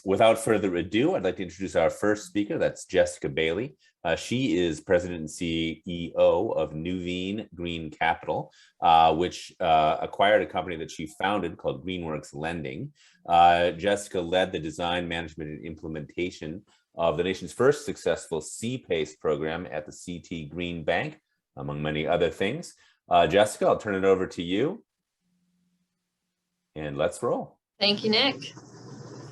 Without further ado, I'd like to introduce our first speaker. That's Jessica Bailey. She is president and CEO of Nuveen Green Capital, which acquired a company that she founded called Greenworks Lending. Jessica led the design, management, and implementation of the nation's first successful C-PACE program at the CT Green Bank, among many other things. Jessica, I'll turn it over to you. And let's roll. Thank you, Nick.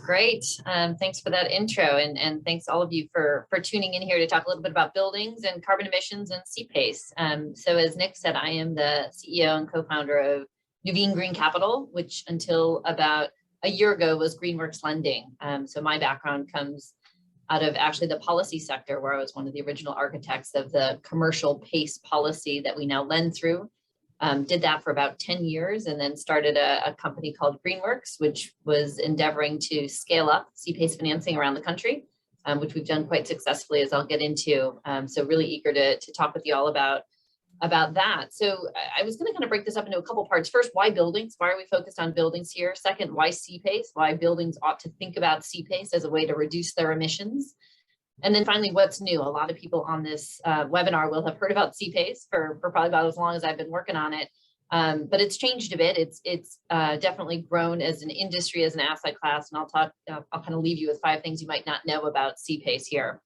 Great. Thanks for that intro, and thanks all of you for tuning in here to talk a little bit about buildings and carbon emissions and C-PACE. So as Nick said, I am the CEO and co-founder of Nuveen Green Capital, which until about a year ago was Greenworks Lending. So my background comes out of actually the policy sector, where I was one of the original architects of the commercial PACE policy that we now lend through. Did that for about 10 years and then started a company called Greenworks, which was endeavoring to scale up C-PACE financing around the country, which we've done quite successfully, as I'll get into. So really eager to talk with you all about that. So I was going to kind of break this up into a couple parts. First, why buildings? Why are we focused on buildings here? Second, why C-PACE? Why buildings ought to think about C-PACE as a way to reduce their emissions? And then finally, what's new? A lot of people on this webinar will have heard about C-PACE for probably about as long as I've been working on it, but it's changed a bit. It's definitely grown as an industry, as an asset class, and I'll kind of leave you with 5 things you might not know about C-PACE here.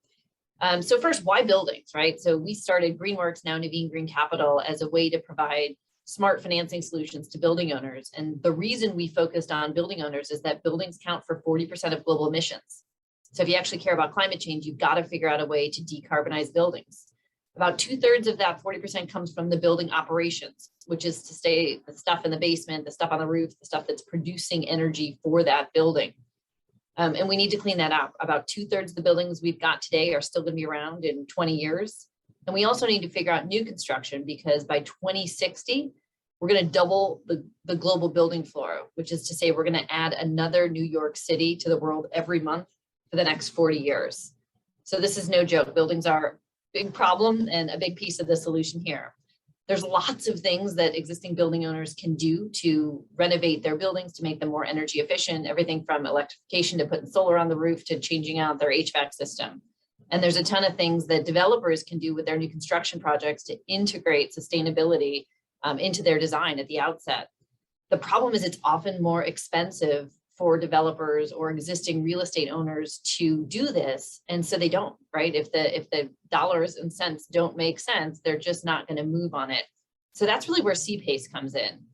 So first, why buildings, right? So we started Greenworks, now Nuveen Green Capital, as a way to provide smart financing solutions to building owners. And the reason we focused on building owners is that buildings count for 40% of global emissions. So if you actually care about climate change, you've got to figure out a way to decarbonize buildings. About 2/3 of that 40% comes from the building operations, which is to say the stuff in the basement, the stuff on the roof, the stuff that's producing energy for that building. And we need to clean that up. About 2/3 of the buildings we've got today are still going to be around in 20 years. And we also need to figure out new construction, because by 2060, we're going to double the global building floor, which is to say we're going to add another New York City to the world every month for the next 40 years. So this is no joke. Buildings are a big problem and a big piece of the solution here. There's lots of things that existing building owners can do to renovate their buildings to make them more energy efficient, everything from electrification to putting solar on the roof to changing out their HVAC system. And there's a ton of things that developers can do with their new construction projects to integrate sustainability into their design at the outset. The problem is it's often more expensive for developers or existing real estate owners to do this, and so they don't, right? If the dollars and cents don't make sense, they're just not going to move on it. So that's really where C-PACE comes in.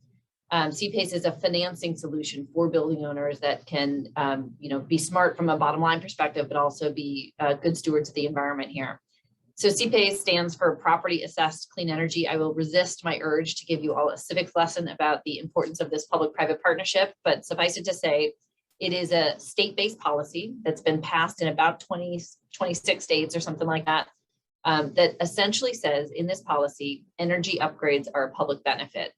C-PACE is a financing solution for building owners that can, be smart from a bottom line perspective, but also be good stewards of the environment here. So C-PACE stands for Property Assessed Clean Energy. I will resist my urge to give you all a civics lesson about the importance of this public-private partnership, but suffice it to say, it is a state-based policy that's been passed in about 26 states or something like that, that essentially says in this policy, energy upgrades are a public benefit.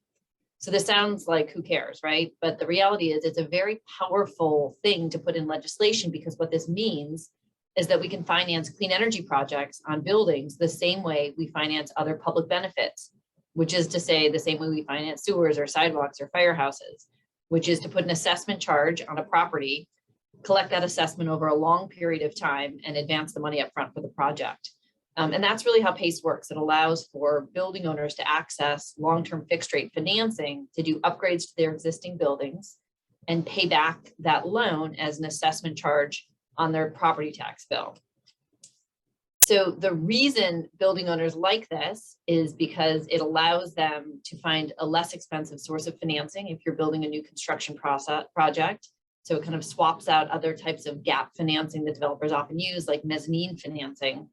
So this sounds like who cares, right? But the reality is it's a very powerful thing to put in legislation, because what this means is that we can finance clean energy projects on buildings the same way we finance other public benefits, which is to say the same way we finance sewers or sidewalks or firehouses, which is to put an assessment charge on a property, collect that assessment over a long period of time, and advance the money up front for the project. And that's really how PACE works. It allows for building owners to access long-term fixed rate financing to do upgrades to their existing buildings and pay back that loan as an assessment charge on their property tax bill. So the reason building owners like this is because it allows them to find a less expensive source of financing if you're building a new construction project. So it kind of swaps out other types of gap financing that developers often use, like mezzanine financing.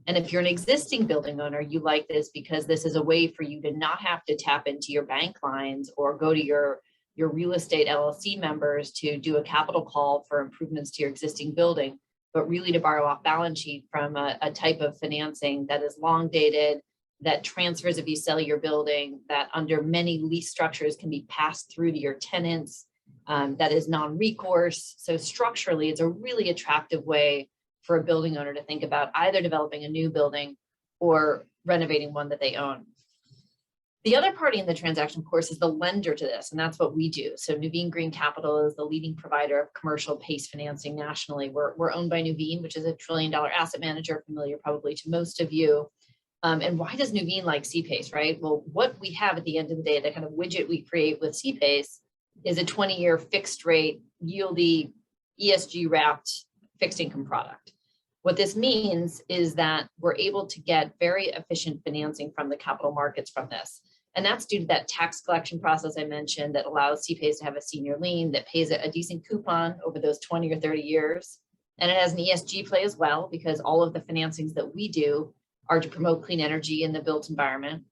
And if you're an existing building owner, you like this because this is a way for you to not have to tap into your bank lines or go to your real estate LLC members to do a capital call for improvements to your existing building, but really to borrow off balance sheet from a type of financing that is long dated, that transfers if you sell your building, that under many lease structures can be passed through to your tenants, that is non-recourse. So structurally, it's a really attractive way for a building owner to think about either developing a new building or renovating one that they own. The other party in the transaction, of course, is the lender to this, and that's what we do. So Nuveen Green Capital is the leading provider of commercial PACE financing nationally. We're owned by Nuveen, which is a $1 trillion asset manager, familiar probably to most of you. And why does Nuveen like C-PACE, right? Well, what we have at the end of the day, the kind of widget we create with C-PACE is a 20-year fixed rate, yieldy, ESG wrapped fixed income product. What this means is that we're able to get very efficient financing from the capital markets from this. And that's due to that tax collection process I mentioned that allows C-PACE to have a senior lien that pays a decent coupon over those 20 or 30 years. And it has an ESG play as well, because all of the financings that we do are to promote clean energy in the built environment.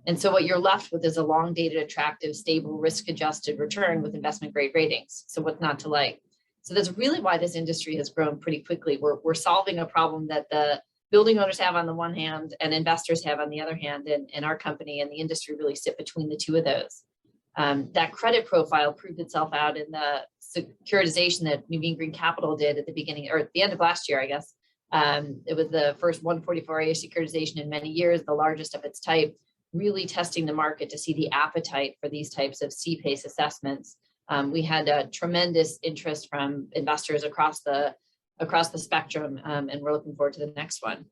And so what you're left with is a long dated, attractive, stable, risk-adjusted return with investment grade ratings. So what's not to like? So that's really why this industry has grown pretty quickly. We're solving a problem that the building owners have on the one hand and investors have on the other hand, and our company and the industry really sit between the two of those. That credit profile proved itself out in the securitization that Nuveen Green Capital did at the beginning, or at the end of last year, I guess. It was the first 144A securitization in many years, the largest of its type, really testing the market to see the appetite for these types of C-PACE assessments. We had a tremendous interest from investors across the spectrum, and we're looking forward to the next one.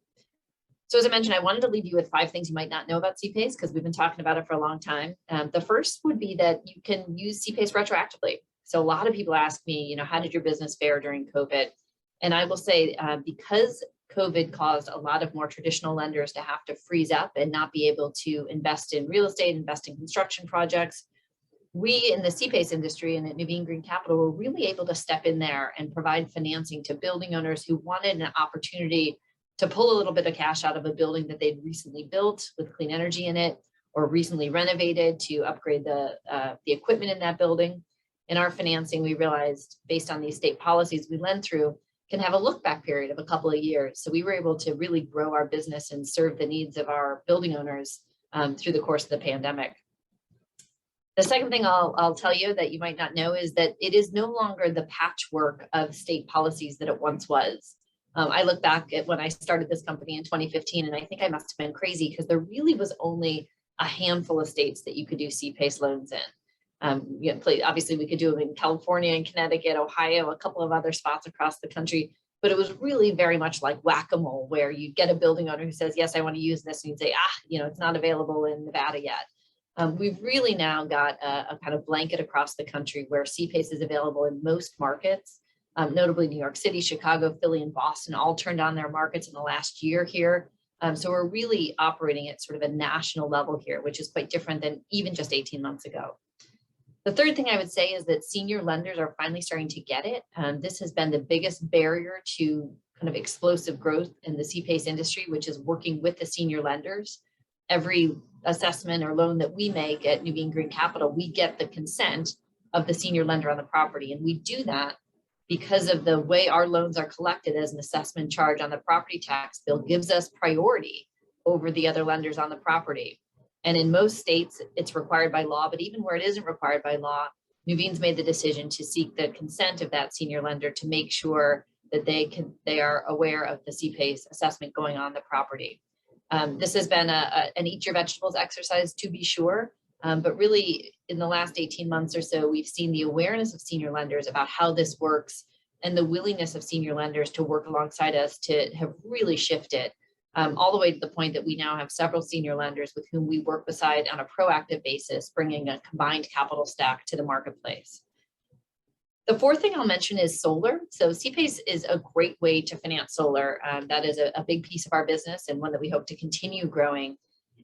So as I mentioned, I wanted to leave you with 5 things you might not know about C-PACE because we've been talking about it for a long time. The first would be that you can use C-PACE retroactively. So a lot of people ask me, how did your business fare during COVID? And I will say, because COVID caused a lot of more traditional lenders to have to freeze up and not be able to invest in real estate, invest in construction projects, we in the C-PACE industry and at Nuveen Green Capital were really able to step in there and provide financing to building owners who wanted an opportunity to pull a little bit of cash out of a building that they'd recently built with clean energy in it, or recently renovated to upgrade the equipment in that building. In our financing, we realized based on these state policies we lend through, can have a look back period of a couple of years. So we were able to really grow our business and serve the needs of our building owners through the course of the pandemic. The second thing I'll tell you that you might not know is that it is no longer the patchwork of state policies that it once was. I look back at when I started this company in 2015, and I think I must have been crazy because there really was only a handful of states that you could do C-PACE loans in. Obviously, we could do them in California and Connecticut, Ohio, a couple of other spots across the country, but it was really very much like whack-a-mole, where you get a building owner who says, yes, I want to use this, and you'd say, it's not available in Nevada yet. We've really now got a kind of blanket across the country where C-PACE is available in most markets, notably New York City, Chicago, Philly, and Boston all turned on their markets in the last year here. So we're really operating at sort of a national level here, which is quite different than even just 18 months ago. The third thing I would say is that senior lenders are finally starting to get it. This has been the biggest barrier to kind of explosive growth in the C-PACE industry, which is working with the senior lenders. Every assessment or loan that we make at Nuveen Green Capital, we get the consent of the senior lender on the property. And we do that because of the way our loans are collected as an assessment charge on the property tax bill gives us priority over the other lenders on the property. And in most states, it's required by law, but even where it isn't required by law, Nuveen's made the decision to seek the consent of that senior lender to make sure that they are aware of the C-PACE assessment going on the property. This has been an eat your vegetables exercise, to be sure, but really in the last 18 months or so, we've seen the awareness of senior lenders about how this works and the willingness of senior lenders to work alongside us to have really shifted. All the way to the point that we now have several senior lenders with whom we work beside on a proactive basis, bringing a combined capital stack to the marketplace. The fourth thing I'll mention is solar. So C-PACE is a great way to finance solar. That is a big piece of our business and one that we hope to continue growing.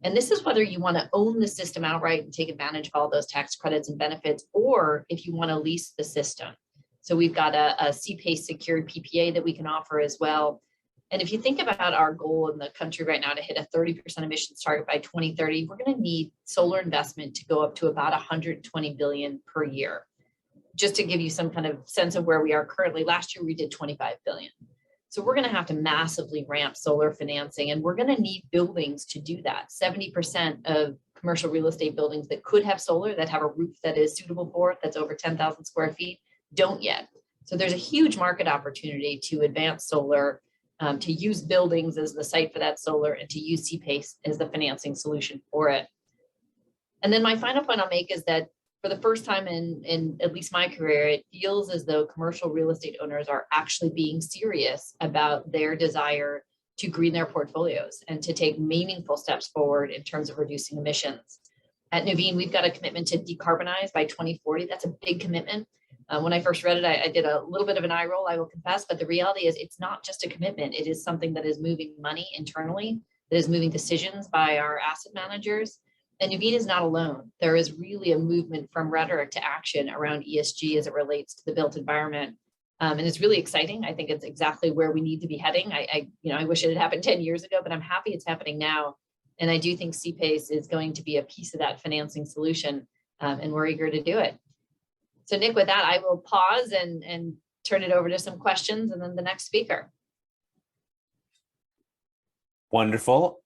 And this is whether you want to own the system outright and take advantage of all those tax credits and benefits, or if you want to lease the system. So we've got a C-PACE secured PPA that we can offer as well. And if you think about our goal in the country right now to hit a 30% emissions target by 2030, we're going to need solar investment to go up to about 120 billion per year. Just to give you some kind of sense of where we are currently, last year we did 25 billion. So we're going to have to massively ramp solar financing, and we're going to need buildings to do that. 70% of commercial real estate buildings that could have solar, that have a roof that is suitable for it, that's over 10,000 square feet, don't yet. So there's a huge market opportunity to advance solar, to use buildings as the site for that solar, and to use C-PACE as the financing solution for it. And then my final point I'll make is that for the first time in at least my career, it feels as though commercial real estate owners are actually being serious about their desire to green their portfolios and to take meaningful steps forward in terms of reducing emissions. At Nuveen, we've got a commitment to decarbonize by 2040. That's a big commitment. When I first read it, I did a little bit of an eye roll, I will confess, but the reality is it's not just a commitment. It is something that is moving money internally, that is moving decisions by our asset managers. And Nuveen is not alone. There is really a movement from rhetoric to action around ESG as it relates to the built environment. And it's really exciting. I think it's exactly where we need to be heading. I wish it had happened 10 years ago, but I'm happy it's happening now. And I do think C-PACE is going to be a piece of that financing solution, and we're eager to do it. So Nick, with that, I will pause and turn it over to some questions and then the next speaker. Wonderful.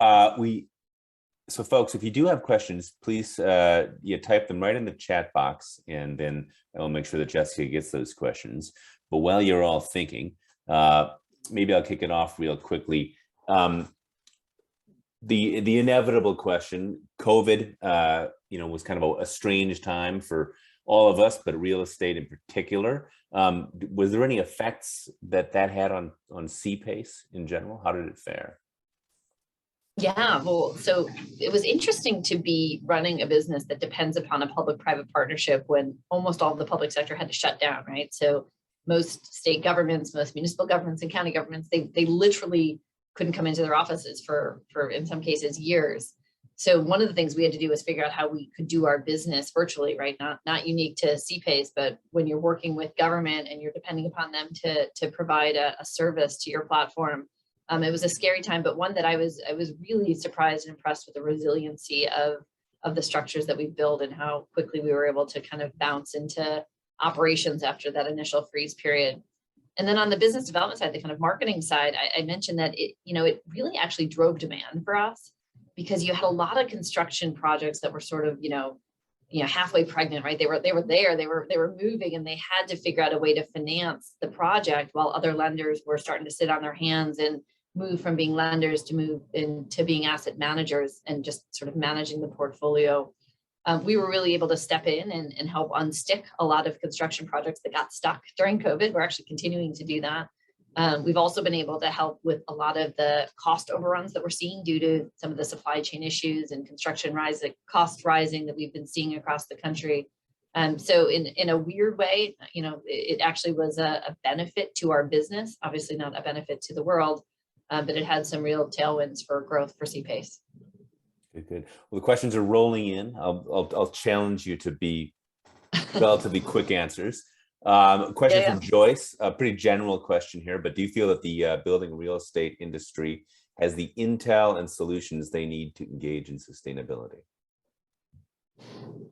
So folks, if you do have questions, please type them right in the chat box, and then I'll make sure that Jessica gets those questions. But while you're all thinking, maybe I'll kick it off real quickly. The inevitable question, COVID, was kind of a strange time for all of us, but real estate in particular. Was there any effects that had on C-PACE in general? How did it fare? Yeah, well, so it was interesting to be running a business that depends upon a public-private partnership when almost all of the public sector had to shut down, right? So most state governments, most municipal governments and county governments, they literally couldn't come into their offices for in some cases years. So one of the things we had to do was figure out how we could do our business virtually, right? Not unique to C-PACE, but when you're working with government and you're depending upon them to provide a service to your platform. It was a scary time, but one that I was really surprised and impressed with the resiliency of the structures that we built and how quickly we were able to kind of bounce into operations after that initial freeze period. And then on the business development side, the kind of marketing side, I mentioned that it really actually drove demand for us because you had a lot of construction projects that were sort of, halfway pregnant, right? They were there, they were moving, and they had to figure out a way to finance the project while other lenders were starting to sit on their hands and move from being lenders to move into being asset managers and just sort of managing the portfolio. We were really able to step in and help unstick a lot of construction projects that got stuck during COVID. We're actually continuing to do that. We've also been able to help with a lot of the cost overruns that we're seeing due to some of the supply chain issues and construction cost rising that we've been seeing across the country. So in a weird way, it actually was a benefit to our business, obviously not a benefit to the world, but it had some real tailwinds for growth for C-PACE. Good. Well, the questions are rolling in. I'll challenge you to be relatively quick answers. Question from Joyce, a pretty general question here, but do you feel that the building real estate industry has the intel and solutions they need to engage in sustainability?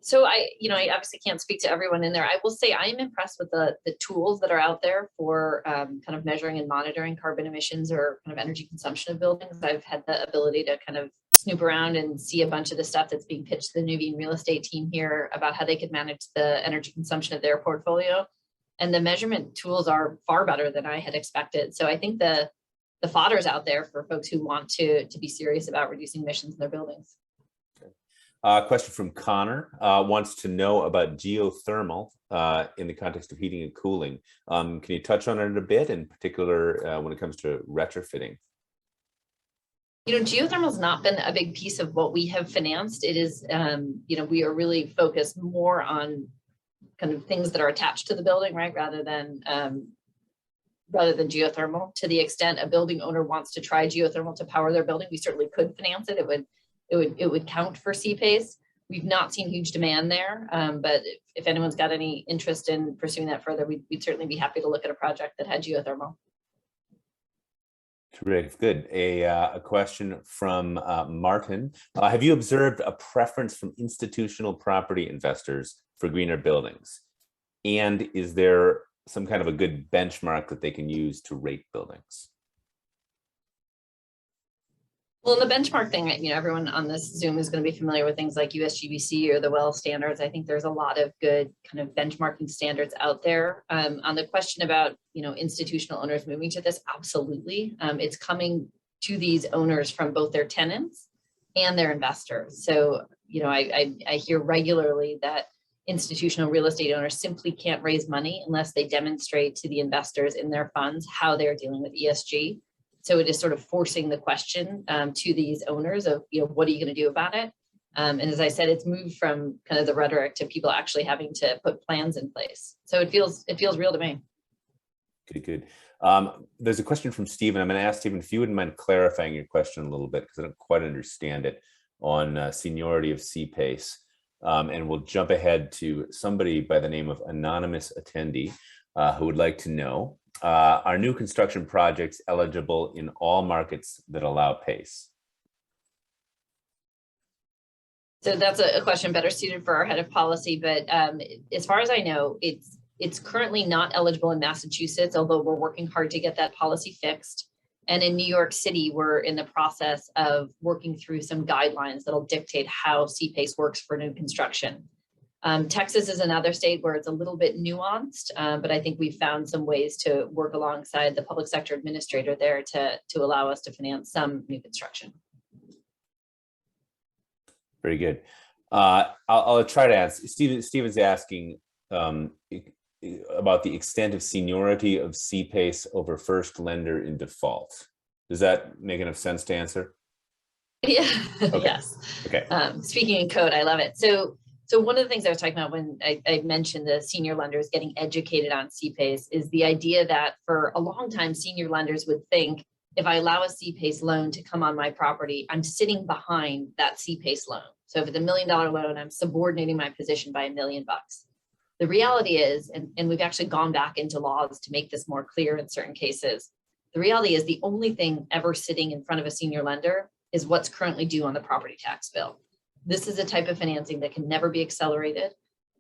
So I obviously can't speak to everyone in there. I will say I am impressed with the tools that are out there for kind of measuring and monitoring carbon emissions or kind of energy consumption of buildings. I've had the ability to kind of snoop around and see a bunch of the stuff that's being pitched to the Nuveen real estate team here about how they could manage the energy consumption of their portfolio. And the measurement tools are far better than I had expected. So I think the fodder's out there for folks who want to be serious about reducing emissions in their buildings. Question from Connor, wants to know about geothermal in the context of heating and cooling. Can you touch on it a bit, in particular when it comes to retrofitting? Geothermal has not been a big piece of what we have financed. It is, we are really focused more on kind of things that are attached to the building, right? Rather than geothermal. To the extent a building owner wants to try geothermal to power their building, we certainly could finance it. It would count for C-PACE. We've not seen huge demand there, but if anyone's got any interest in pursuing that further, we'd certainly be happy to look at a project that had geothermal. Terrific. Good. A question from Martin. Have you observed a preference from institutional property investors for greener buildings? And is there some kind of a good benchmark that they can use to rate buildings? Well, in the benchmark thing, everyone on this Zoom is going to be familiar with things like WSGS or the WELL standards. I think there's a lot of good kind of benchmarking standards out there. On the question about, institutional owners moving to this, absolutely. It's coming to these owners from both their tenants and their investors. So, I hear regularly that institutional real estate owners simply can't raise money unless they demonstrate to the investors in their funds how they're dealing with ESG. So it is sort of forcing the question to these owners of, what are you going to do about it? And as I said, it's moved from kind of the rhetoric to people actually having to put plans in place. So it feels real to me. Good. There's a question from Stephen. I'm going to ask Stephen if you wouldn't mind clarifying your question a little bit, because I don't quite understand it, on seniority of C-PACE. And we'll jump ahead to somebody by the name of Anonymous Attendee who would like to know, are new construction projects eligible in all markets that allow PACE? So that's a question better suited for our head of policy, but as far as I know, it's currently not eligible in Massachusetts, although we're working hard to get that policy fixed. And in New York City, we're in the process of working through some guidelines that'll dictate how C-PACE works for new construction. Texas is another state where it's a little bit nuanced, but I think we've found some ways to work alongside the public sector administrator there to allow us to finance some new construction. Very good. I'll try to answer. Stephen's asking about the extent of seniority of C-PACE over first lender in default. Does that make enough sense to answer? Yeah. Okay. Yes. Okay. Speaking in code, I love it. So one of the things I was talking about when I mentioned the senior lenders getting educated on C-PACE is the idea that for a long time, senior lenders would think, if I allow a C-PACE loan to come on my property, I'm sitting behind that C-PACE loan. So if it's $1 million loan, I'm subordinating my position by $1 million. The reality is, and we've actually gone back into laws to make this more clear in certain cases, the reality is the only thing ever sitting in front of a senior lender is what's currently due on the property tax bill. This is a type of financing that can never be accelerated.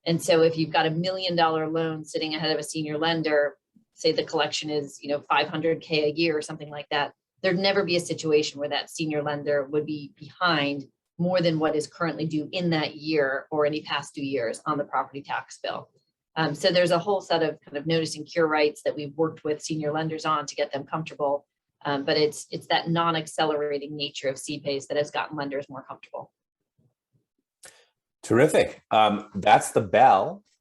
And so if you've got $1 million loan sitting ahead of a senior lender, say the collection is, $500K a year or something like that, there'd never be a situation where that senior lender would be behind more than what is currently due in that year or any past 2 years on the property tax bill. So there's a whole set of kind of notice and cure rights that we've worked with senior lenders on to get them comfortable. But it's that non-accelerating nature of C-PACE that has gotten lenders more comfortable. Terrific. That's the bell.